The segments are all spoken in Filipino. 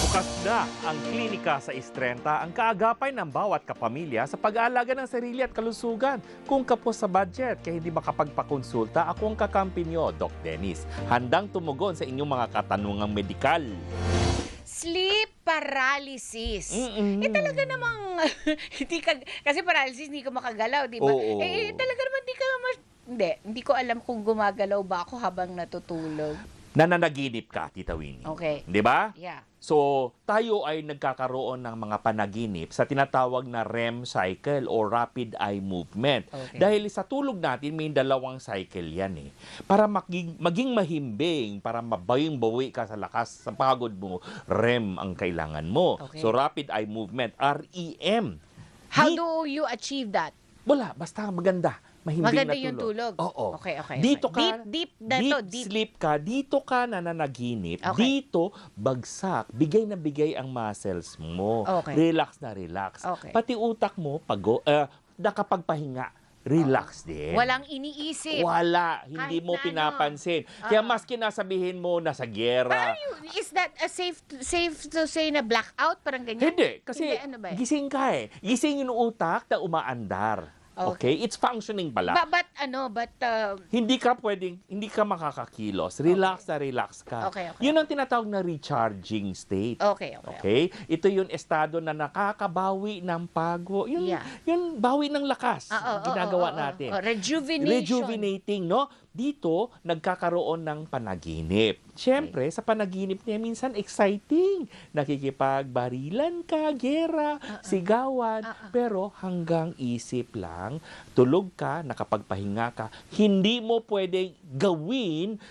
Bukas na ang klinika sa Istrenta, ang kaagapay ng bawat kapamilya sa pag-aalaga ng sarili at kalusugan. Kung kapos sa budget, kaya hindi makapagpakonsulta, ako ang kakampi niyo, Doc Dennis. Handang tumugon sa inyong mga katanungang medikal. Sleep paralysis. Talaga namang, kasi paralysis, hindi ka makagalaw, di ba? Oo. Talaga naman hindi ko alam kung gumagalaw ba ako habang natutulog. Nananaginip ka, Tita Winnie. Okay. Di ba? Yeah. So, tayo ay nagkakaroon ng mga panaginip sa tinatawag na REM cycle o Rapid Eye Movement. Okay. Dahil sa tulog natin, may dalawang cycle yan eh. Para maging mahimbing, para mabayong-bawi ka sa lakas, sa pagod mo, REM ang kailangan mo. Okay. So, Rapid Eye Movement, REM. How do you achieve that? Wala, basta maganda. Mahimbing Maganda na yung tulog. Oo. Okay. Dito ka, Deep sleep ka, dito ka nananaginip, Okay. dito bagsak, bigay na bigay ang muscles mo. Okay. Relax na relax. Okay. Pati utak mo, nakapagpahinga, relax din. Walang iniisip. Wala, hindi Kahit mo na pinapansin. Kaya maski nasabihin mo nasa giyera. Is that a safe to say na blackout? Parang ganyan? Hindi, kasi Hindi, ano ba eh? gising ka eh. Gising yung utak na umaandar. Okay? It's functioning pala. But Hindi ka makakakilos. Relax na relax ka. Okay. Yun ang tinatawag na recharging state. Okay. Okay? Ito yung estado na nakakabawi ng pagod. Yun bawi ng lakas. Ginagawa natin. Rejuvenating, no? Dito, nagkakaroon ng panaginip. Siyempre, sa panaginip niya, minsan exciting. Nakikipagbarilan ka, gera, sigawan. Pero hanggang isip lang, tulog ka, nakapagpahinga ka, hindi mo pwedeng gawin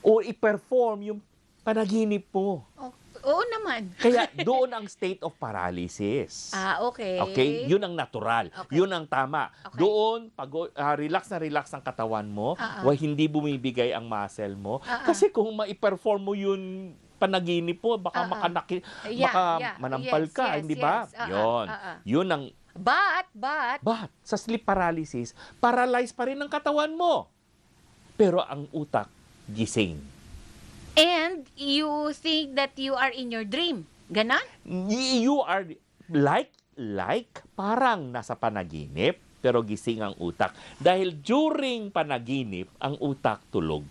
o i-perform yung panaginip mo. Oo naman. Kaya doon ang state of paralysis. Okay. Okay? Yun ang natural. Okay. Yun ang tama. Okay. Doon, relax na relax ang katawan mo, hindi bumibigay ang muscle mo. Kasi kung ma-perform mo yun panaginip mo, baka manampal ka, hindi ba? Yun. Yun ang... But, sa sleep paralysis, paralyzed pa rin ang katawan mo. Pero ang utak, gising. and you think that you are in your dream. Ganon? You are like parang nasa panaginip, pero gising ang utak. Dahil during panaginip, ang utak tulog.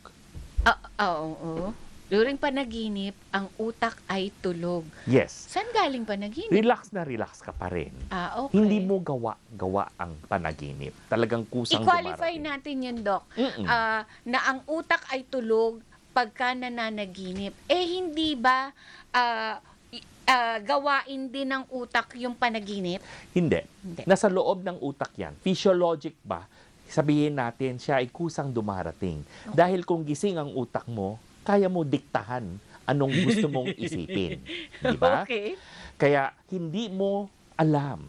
Oo. During panaginip, ang utak ay tulog. Yes. Saan galing panaginip? Relax na relax ka pa rin. Okay. Hindi mo gawa ang panaginip. Talagang kusang I-qualify dumarating. natin yun, Doc. Mm-mm. Na ang utak ay tulog pagka nananaginip. Hindi ba gawain din ng utak yung panaginip? Hindi. Hindi. Nasa loob ng utak yan. Physiologic ba? Sabihin natin, siya ay kusang dumarating. Dahil kung gising ang utak mo, kaya mo diktahan anong gusto mong isipin. Di ba? Okay. Kaya hindi mo alam.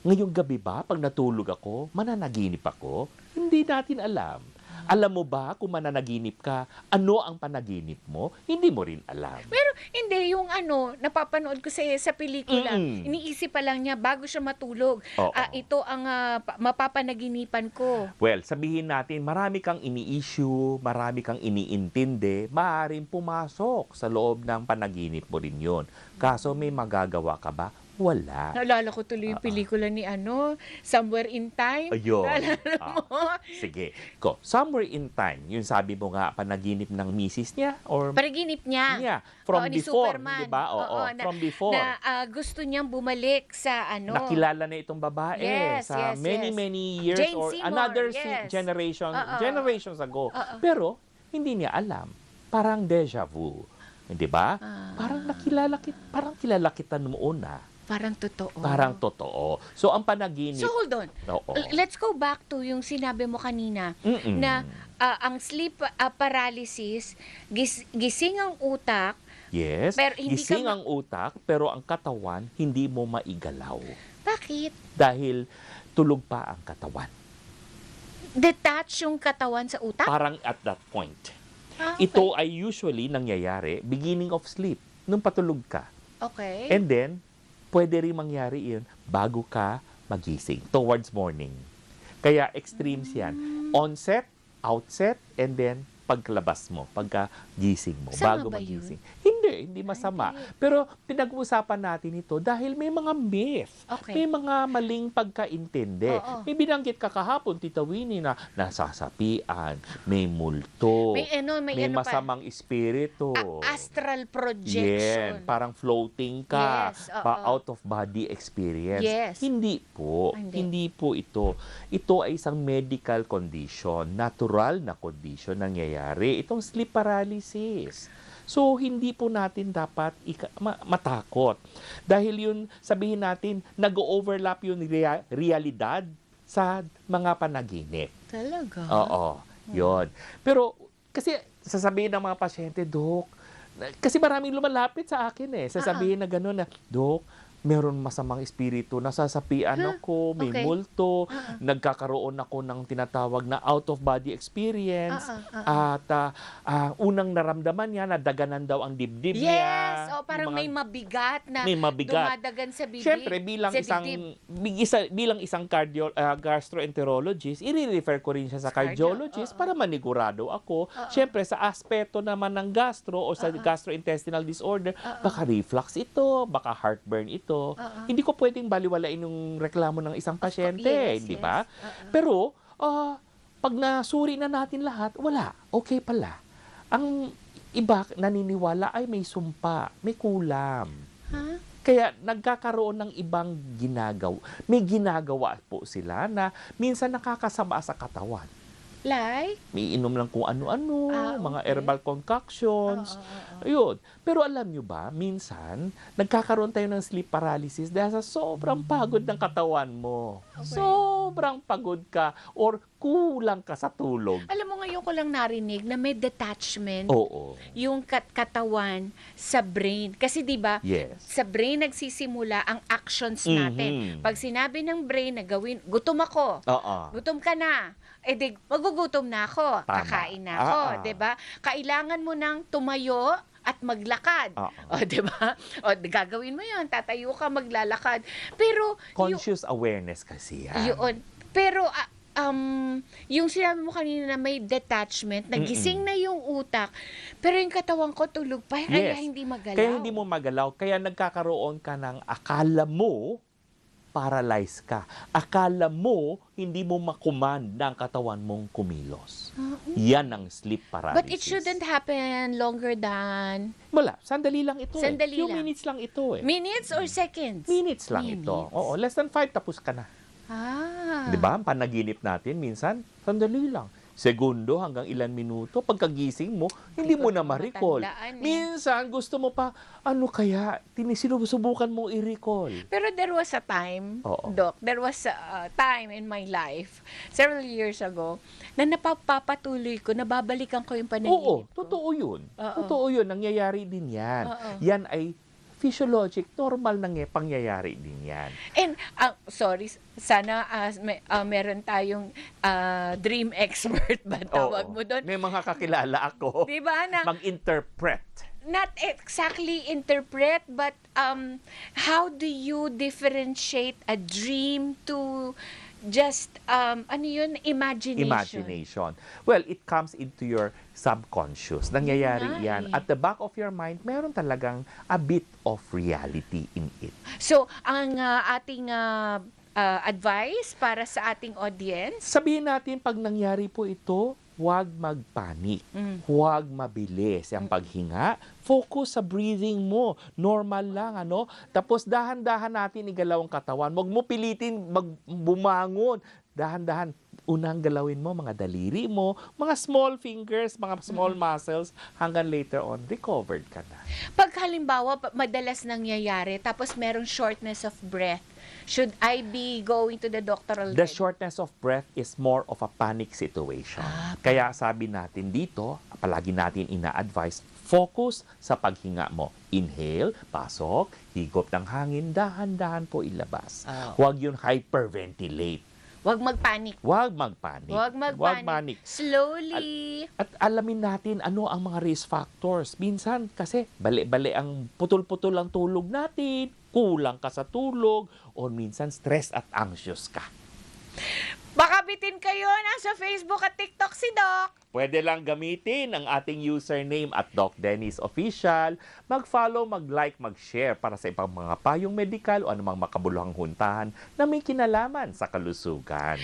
Ngayong gabi ba, pag natulog ako, mananaginip ako? Hindi natin alam. Alam mo ba kung mananaginip ka, ano ang panaginip mo? Hindi mo rin alam. Pero hindi, yung napapanood ko sa pelikula, Mm-mm. iniisip pa lang niya bago siya matulog. Oo. Ito ang mapapanaginipan ko. Well, sabihin natin, marami kang ini-issue, marami kang iniintindi, maaaring pumasok sa loob ng panaginip mo rin yun. Kaso may magagawa ka ba? Wala. Naalala ko tuloy yung pelikula ni Somewhere in Time. Ayun. Naalala mo? Sige. Somewhere in Time, yung sabi mo nga, panaginip ng misis niya? Or Panaginip niya. Yeah. From Ni before, Superman. di ba? From before. Na gusto niyang bumalik sa Nakilala na itong babae Yes, sa yes, many years Jane or Seymour, another yes. generations ago. Pero hindi niya alam. Parang deja vu. Di ba? Parang kilala kita noon na. Parang totoo. Parang totoo. So, ang panaginip... So, hold on. Oo. Let's go back to yung sinabi mo kanina na ang sleep paralysis, gising ang utak. Yes, Pero hindi gising ka ang utak, pero ang katawan, hindi mo maigalaw. Bakit? Dahil tulog pa ang katawan. Detach yung katawan sa utak? Parang at that point. Okay. Ito ay usually nangyayari beginning of sleep, nung patulog ka. Okay. And then, pwede rin mangyari yun bago ka magising, towards morning. Kaya extremes yan. Onset, outset, and then pagkalabas mo, pagka gising mo, Sama bago ba yun? magising. Hindi. hindi masama. Pero pinag-uusapan natin ito dahil may mga myth. May mga maling pagkaintindi. May binanggit ka kahapon, Tita Winnie, na nasasapian, may multo, may masamang espiritu. Astral projection. Parang floating ka, out-of-body experience. Hindi po. Hindi po ito. Ito ay isang medical condition, natural na condition nangyayari. Itong sleep paralysis. So, hindi po natin dapat matakot. Dahil yun, sabihin natin, nag-overlap yung realidad sa mga panaginip. Talaga? Oo, yun. Pero, kasi sasabihin ng mga pasyente, Dok, kasi maraming lumalapit sa akin sasabihin na gano'n na, Dok, meron masamang espiritu, nasasapian ako, may multo, nagkakaroon ako ng tinatawag na out-of-body experience, at unang naramdaman niya, nadaganan daw ang dibdib niya. Parang may mabigat na dumadagan sa bibig. Siyempre, bilang isang gastroenterologist, i-refer ko rin siya sa cardiologist para manigurado ako. Siyempre, sa aspeto naman ng gastro o sa gastrointestinal disorder, baka reflux ito, baka heartburn ito. Hindi ko pwedeng baliwalain yung reklamo ng isang pasyente, di ba? Pero, pag nasuri na natin lahat, wala. Okay pala. Ang iba naniniwala ay may sumpa, may kulam. Kaya nagkakaroon ng ibang ginagawa. May ginagawa po sila na minsan nakakasama sa katawan. Like? May inom lang kung ano-ano, mga herbal concoctions. Ayun. Pero alam nyo ba, minsan, nagkakaroon tayo ng sleep paralysis dahil sa sobrang pagod ng katawan mo. Sobrang pagod ka or kulang ka sa tulog. Alam mo, ngayon ko lang narinig na may detachment yung katawan sa brain. Kasi di ba sa brain nagsisimula ang actions natin. Pag sinabi ng brain na gawin, gutom ako, gutom ka na, magugutom na ako, kakain na ako, 'di ba? Kailangan mo nang tumayo at maglakad. O, 'di ba? O, gagawin mo 'yon, tatayo ka, maglalakad. Pero conscious awareness kasi yan. Yun. Pero yung sinabi mo kanina na may detachment, nagising na yung utak, pero yung katawan ko tulog pa, kaya hindi magalaw. Kaya hindi mo magalaw, kaya nagkakaroon ka ng akala mo paralyzed ka. Akala mo, hindi mo makuman ng katawan mong kumilos. Yan ang sleep paralysis. But it shouldn't happen longer than... Wala, sandali lang ito. Few minutes lang ito Minutes or seconds? Minutes lang ito. Oo, less than 5 tapos ka na. Di ba? Ang panaginip natin, minsan, sandali lang. Segundo hanggang ilan minuto, pagkagising mo, hindi mo na ma-recall. Minsan, gusto mo pa, ano kaya, sinusubukan mo i-recall. Pero there was a time, Doc, there was a time in my life, several years ago, na napapatuloy ko, nababalikan ko yung panaginip ko. Totoo yun. Totoo yun, nangyayari din yan. Yan ay physiologic, normal na pangyayari din yan. And, sorry, sana meron tayong dream expert ba tawag mo doon? May mga kakilala ako. Diba na? Mag-interpret. Not exactly interpret, but how do you differentiate a dream to just, imagination? Well, it comes into your subconscious. Nangyayari yan. At the back of your mind, meron talagang a bit of reality in it. So, ang ating advice para sa ating audience? Sabihin natin, pag nangyari po ito, huwag magpanik. Huwag mabilis ang paghinga. Focus sa breathing mo. Normal lang, Tapos dahan-dahan natin igalaw ang katawan. Huwag mo pilitin bumangon. Dahan-dahan. Unang galawin mo, mga daliri mo, mga small fingers, mga small muscles, hanggang later on, recovered ka na. Pag halimbawa, madalas nangyayari, tapos merong shortness of breath, should I be going to the doctor already? The shortness of breath is more of a panic situation. Kaya sabi natin dito, palagi natin ina-advise, focus sa paghinga mo. Inhale, pasok, higop ng hangin, dahan-dahan po ilabas. Huwag yun hyperventilate. Huwag magpanik. Huwag magpanik. Huwag magpanik. Slowly. At alamin natin ano ang mga risk factors. Minsan kasi bali-bali ang putol-putol ang tulog natin, kulang ka sa tulog, o minsan stress at anxious ka. Baka bitin kayo nasa Facebook at TikTok si Doc. Pwede lang gamitin ang ating username at Doc Dennis Official. Mag-follow, mag-like, mag-share para sa ibang mga payong medikal o anumang makabuluhang huntahan na may kinalaman sa kalusugan.